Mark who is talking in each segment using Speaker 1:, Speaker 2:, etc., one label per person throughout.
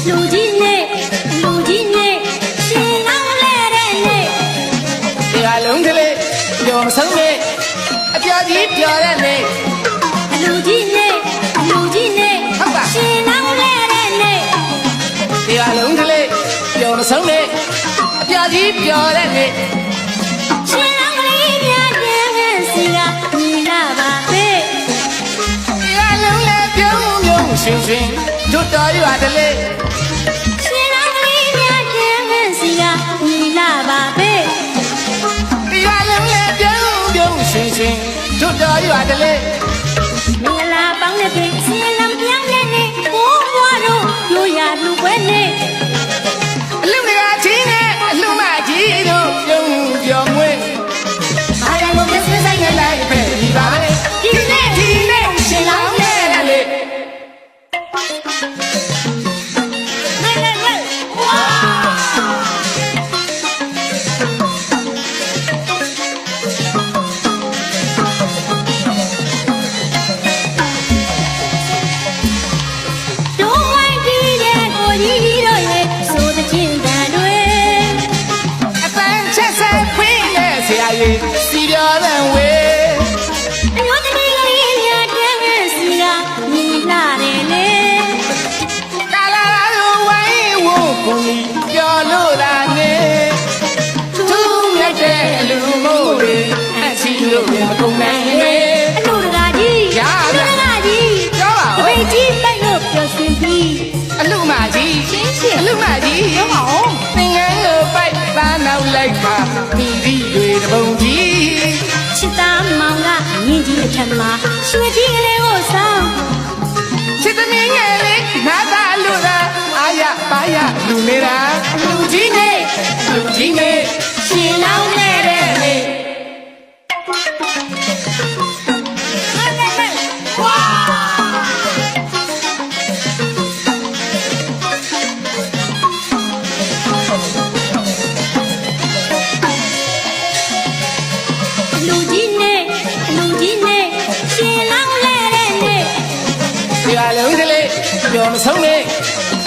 Speaker 1: လူကြီးနဲ့ရှင်လောင်းလဲတဲ့နေ့
Speaker 2: တရားလုံးကလေးပျော်မဆုံးနဲ့အပြာကြီးပျော်တဲ့နေ့
Speaker 1: လူကြီးနဲ့
Speaker 2: ဟုတ်ပါ
Speaker 1: ရှင်လောင်းလဲတဲ့နေ့
Speaker 2: တရားလုံးကလေးပျော်မဆုံးနဲ့အပြာကြီးပျော်တဲ့နေ့
Speaker 1: ရှင်လောင်းကလေးများတဲ့စီကညီလာပါပဲ
Speaker 2: တရားလုံးလည်းပြုံးရွှင်တို့တော်ရွာတလေ
Speaker 1: ရှင်လောင်းကလေးများတဲ့စီကညီလာပါပဲ
Speaker 2: တရားလုံးလည်းပြုံးရွှင်တို့တော်ရွာတလေ
Speaker 1: မင်္ဂလာပေါင်းတဲ့ပြင်ဆင်လံပြောင်းတဲ့နေ့ဘိုးဘွားတို့ရိုးရာလူပွဲနေ့
Speaker 2: အလူငါချင်းနဲ့အလူမကြီးတို့ပြုံးပျော်မွေးအားရလို့မစဆိုင်နေလိုက်ပဲဒီပါပဲ
Speaker 1: ဒီနေ့
Speaker 2: ရှင်လောင်းနဲ့လေ
Speaker 1: ဝါ
Speaker 2: စီပြောတဲ့ဝေ
Speaker 1: အမျိုးသမီးကလေးများတဲ့စီကညီလာတယ်လေ
Speaker 2: ကာလာလိုဝိုင်းဝကိုကြီးပြောလို့လာနေသူမြတ်တဲ့အလူမို့တွေအချီလို့မကုန်နိုင်လေ
Speaker 1: အလူတကာကြီး
Speaker 2: ရပါ
Speaker 1: ကြီး
Speaker 2: ပြောပါဦး
Speaker 1: တပိတ်ကြီးတိုက်လို့ပျော်ရွှင်ပြီး
Speaker 2: အလူမကြီး
Speaker 1: ရှင်
Speaker 2: အလူမကြီး
Speaker 1: ပြောပါဦး
Speaker 2: သင်္ကန်းကိုပိုက်သားနောက်လိုက်ပါမိဒီတွေတပုံကြီး
Speaker 1: ချစ်သားမောင်ကမြင်းကြီးအထက်မှာရွှေကြီးကလေးကိုဆောင်
Speaker 2: ချစ်သမီးငယ်လေးနာသာလူသာအာရပါရလူနေတာ
Speaker 1: လူကြီးနဲ့
Speaker 2: ရှင်လောင်းနေတဲ့နေ့
Speaker 1: ဝါလူကြီးနဲ့ရှင်လောင်းလဲတဲ့နေ့
Speaker 2: တရားလုံးကလေးပျော်မဆုံးနဲ့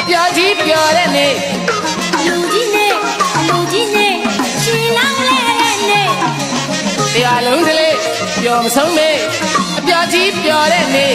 Speaker 2: ပျော်ကြီးပျော်တဲ့နေ့
Speaker 1: လူကြီးနဲ့ရှင်လောင်းလဲတဲ့နေ့
Speaker 2: တရားလုံးကလေးပျော်မဆုံးနဲ့အပျော်ကြီးပျော်တဲ့နေ့